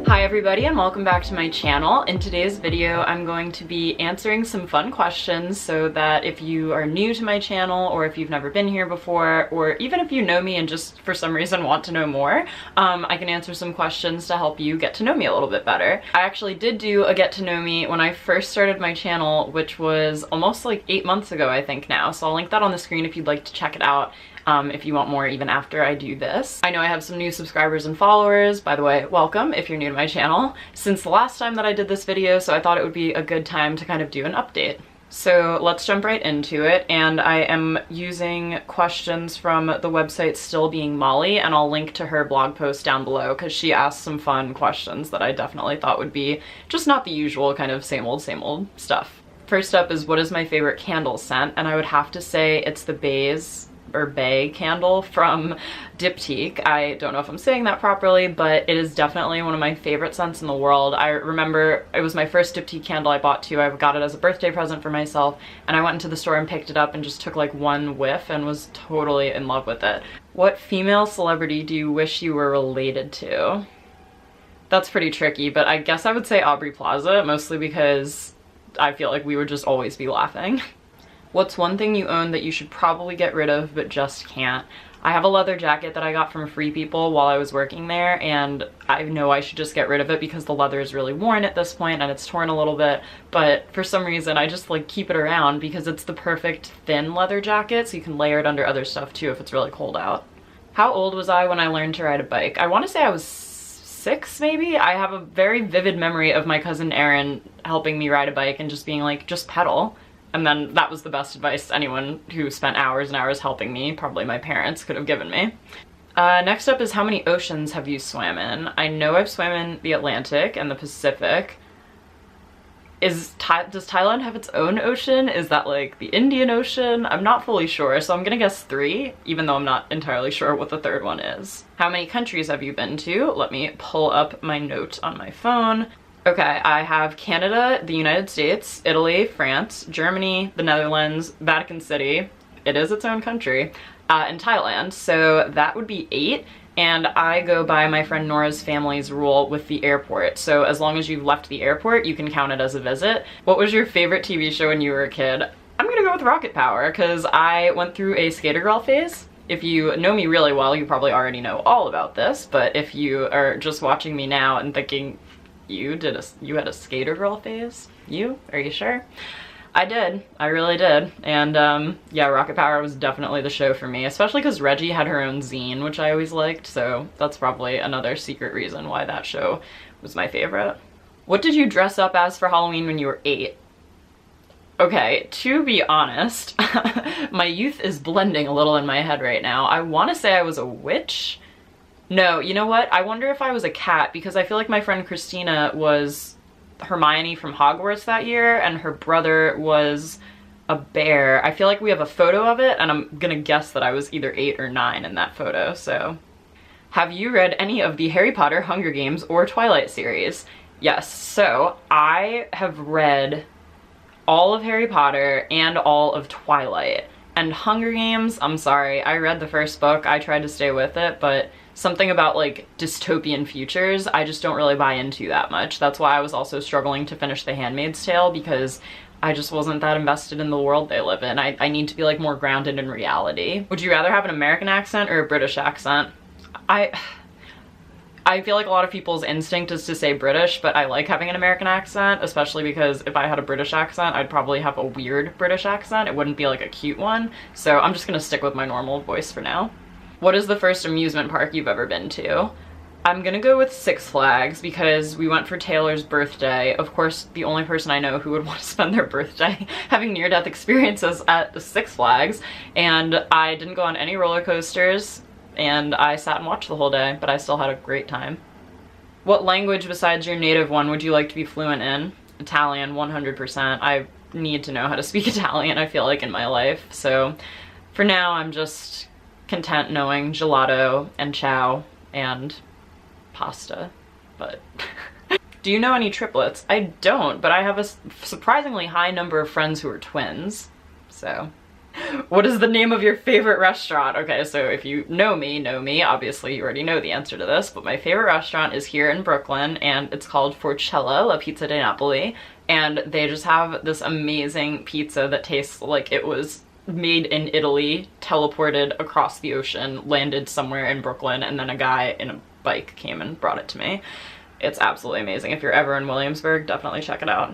Hi everybody and welcome back to my channel. In today's video I'm going to be answering some fun questions so that if you are new to my channel or if you've never been here before or even if you know me and just for some reason want to know more, I can answer some questions to help you get to know me a little bit better. I actually did do a get to know me when I first started my channel, which was almost like 8 months ago I think now, so I'll link that on the screen if you'd like to check it out. If you want more even after I do this. I know I have some new subscribers and followers. By the way, welcome if you're new to my channel. Since the last time that I did this video, so I thought it would be a good time to kind of do an update. So let's jump right into it, and I am using questions from the website Still Being Molly, and I'll link to her blog post down below because she asked some fun questions that I definitely thought would be just not the usual kind of same old stuff. First up is, what is my favorite candle scent? And I would have to say it's the Bay candle from Diptyque. I don't know if I'm saying that properly, but it is definitely one of my favorite scents in the world. I remember it was my first Diptyque candle I bought too. I got it as a birthday present for myself, and I went into the store and picked it up and just took like one whiff and was totally in love with it. What female celebrity do you wish you were related to? That's pretty tricky, but I guess I would say Aubrey Plaza, mostly because I feel like we would just always be laughing. What's one thing you own that you should probably get rid of but just can't? I have a leather jacket that I got from Free People while I was working there, and I know I should just get rid of it because the leather is really worn at this point and it's torn a little bit, but for some reason I just like keep it around because it's the perfect thin leather jacket, so you can layer it under other stuff too if it's really cold out. How old was I when I learned to ride a bike? I want to say I was 6 maybe? I have a very vivid memory of my cousin Erin helping me ride a bike and just being like, just pedal. And then that was the best advice anyone who spent hours and hours helping me, probably my parents, could have given me. Next up is, how many oceans have you swam in? I know I've swam in the Atlantic and the Pacific. Does Thailand have its own ocean? Is that like the Indian Ocean? I'm not fully sure, so I'm gonna guess 3, even though I'm not entirely sure what the third one is. How many countries have you been to? Let me pull up my note on my phone. Okay, I have Canada, the United States, Italy, France, Germany, the Netherlands, Vatican City, it is its own country, and Thailand, so that would be 8, and I go by my friend Nora's family's rule with the airport, so as long as you've left the airport, you can count it as a visit. What was your favorite TV show when you were a kid? I'm gonna go with Rocket Power, because I went through a skater girl phase. If you know me really well, you probably already know all about this, but if you are just watching me now and thinking, you had a skater girl phase? You? Are you sure? I did. I really did. And yeah, Rocket Power was definitely the show for me, especially because Reggie had her own zine, which I always liked, so that's probably another secret reason why that show was my favorite. What did you dress up as for Halloween when you were 8? Okay, to be honest, my youth is blending a little in my head right now. I want to say I was a witch. No, you know what? I wonder if I was a cat, because I feel like my friend Christina was Hermione from Hogwarts that year, and her brother was a bear. I feel like we have a photo of it, and I'm gonna guess that I was either 8 or 9 in that photo, so. Have you read any of the Harry Potter, Hunger Games, or Twilight series? Yes, so I have read all of Harry Potter and all of Twilight. And Hunger Games, I'm sorry, I read the first book, I tried to stay with it, but something about like dystopian futures, I just don't really buy into that much. That's why I was also struggling to finish The Handmaid's Tale, because I just wasn't that invested in the world they live in. I need to be like more grounded in reality. Would you rather have an American accent or a British accent? I feel like a lot of people's instinct is to say British, but I like having an American accent, especially because if I had a British accent, I'd probably have a weird British accent. It wouldn't be like a cute one. So I'm just gonna stick with my normal voice for now. What is the first amusement park you've ever been to? I'm gonna go with Six Flags because we went for Taylor's birthday. Of course, the only person I know who would want to spend their birthday having near-death experiences at Six Flags, and I didn't go on any roller coasters, and I sat and watched the whole day, but I still had a great time. What language besides your native one would you like to be fluent in? Italian, 100%. I need to know how to speak Italian, I feel like, in my life, so for now I'm just content knowing gelato and ciao and pasta, but do you know any triplets? I don't, but I have a surprisingly high number of friends who are twins, so. What is the name of your favorite restaurant? Okay, so if you know me, obviously you already know the answer to this, but my favorite restaurant is here in Brooklyn, and it's called Forcella La Pizza di Napoli, and they just have this amazing pizza that tastes like it was made in Italy, teleported across the ocean, landed somewhere in Brooklyn, and then a guy in a bike came and brought it to me. It's absolutely amazing. If you're ever in Williamsburg, definitely check it out.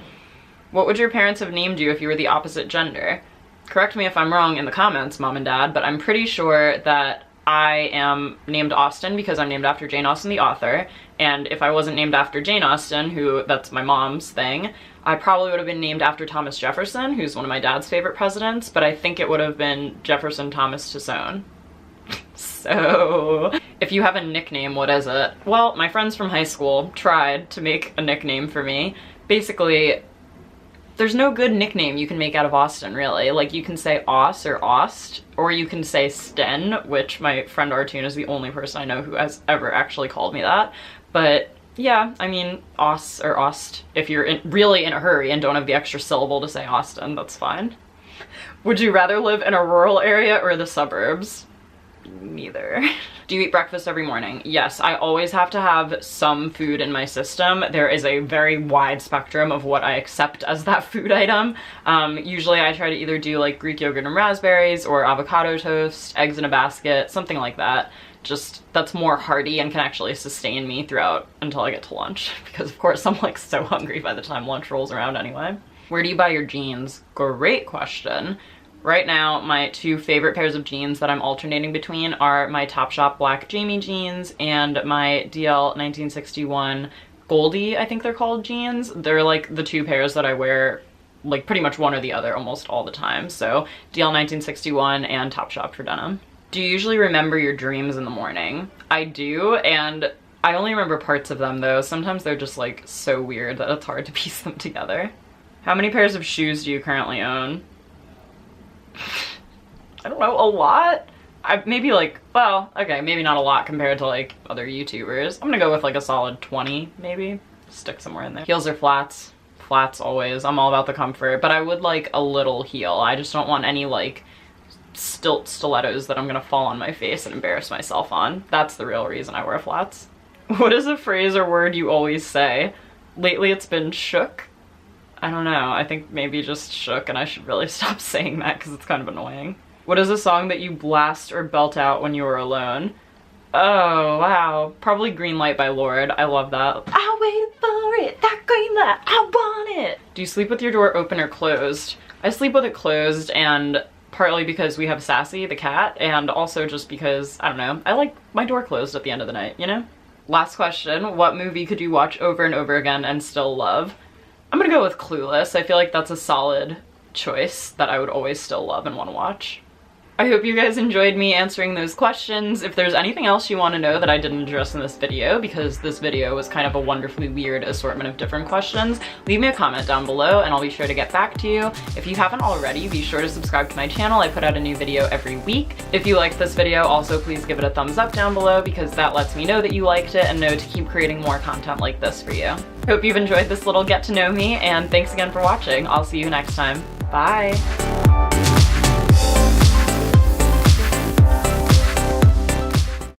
What would your parents have named you if you were the opposite gender? Correct me if I'm wrong in the comments, Mom and Dad, but I'm pretty sure that I am named Austen because I'm named after Jane Austen, the author, and if I wasn't named after Jane Austen, that's my mom's thing, I probably would have been named after Thomas Jefferson, who's one of my dad's favorite presidents, but I think it would have been Jefferson Thomas Tosone. So, if you have a nickname, what is it? Well, my friends from high school tried to make a nickname for me. Basically, there's no good nickname you can make out of Austen, really. Like, you can say Aus or Aust, or you can say Sten, which my friend Artune is the only person I know who has ever actually called me that. But yeah, I mean, Aus or Ost, if you're really in a hurry and don't have the extra syllable to say Austen, that's fine. Would you rather live in a rural area or the suburbs? Neither. Do you eat breakfast every morning? Yes, I always have to have some food in my system. There is a very wide spectrum of what I accept as that food item. Usually I try to either do like Greek yogurt and raspberries or avocado toast, eggs in a basket, something like that. Just that's more hearty and can actually sustain me throughout until I get to lunch, because of course I'm like so hungry by the time lunch rolls around anyway. Where do you buy your jeans? Great question. Right now, my two favorite pairs of jeans that I'm alternating between are my Topshop Black Jamie jeans and my DL 1961 Goldie, I think they're called, jeans. They're like the two pairs that I wear like pretty much one or the other almost all the time. So DL 1961 and Topshop for denim. Do you usually remember your dreams in the morning? I do, and I only remember parts of them though. Sometimes they're just like so weird that it's hard to piece them together. How many pairs of shoes do you currently own? I don't know, a lot? Maybe like, well, okay, maybe not a lot compared to like other YouTubers. I'm gonna go with like a solid 20, maybe. Stick somewhere in there. Heels or flats? Flats always. I'm all about the comfort, but I would like a little heel. I just don't want any like stilettos that I'm gonna fall on my face and embarrass myself on. That's the real reason I wear flats. What is a phrase or word you always say? Lately it's been shook. I don't know, I think maybe just shook, and I should really stop saying that because it's kind of annoying. What is a song that you blast or belt out when you are alone? Oh, wow. Probably Green Light by Lorde. I love that. I waited for it, that green light, I want it. Do you sleep with your door open or closed? I sleep with it closed, and partly because we have Sassy, the cat, and also just because, I don't know, I like my door closed at the end of the night, you know? Last question, what movie could you watch over and over again and still love? I'm gonna go with Clueless. I feel like that's a solid choice that I would always still love and want to watch. I hope you guys enjoyed me answering those questions. If there's anything else you want to know that I didn't address in this video, because this video was kind of a wonderfully weird assortment of different questions, leave me a comment down below and I'll be sure to get back to you. If you haven't already, be sure to subscribe to my channel. I put out a new video every week. If you liked this video, also please give it a thumbs up down below because that lets me know that you liked it and know to keep creating more content like this for you. Hope you've enjoyed this little get to know me, and thanks again for watching. I'll see you next time. Bye!